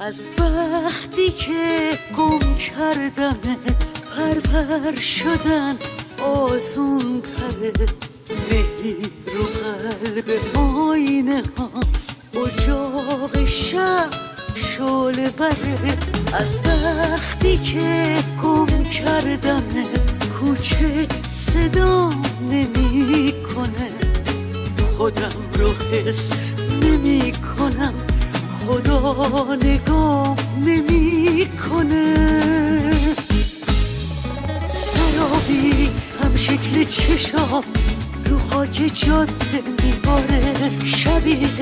از وقتی که گم کردمت پرپر شدن آسون تره، مهی رو قلب آینه هاست، اجاق شب شعله وره. از وقتی که گم کردمت کوچه صدا نمی کنه، خودم رو حس نمی کنم، خدا نگاه نمی کنه. سرابی هم شکل چشات رو خاک جاده میباره، شبیه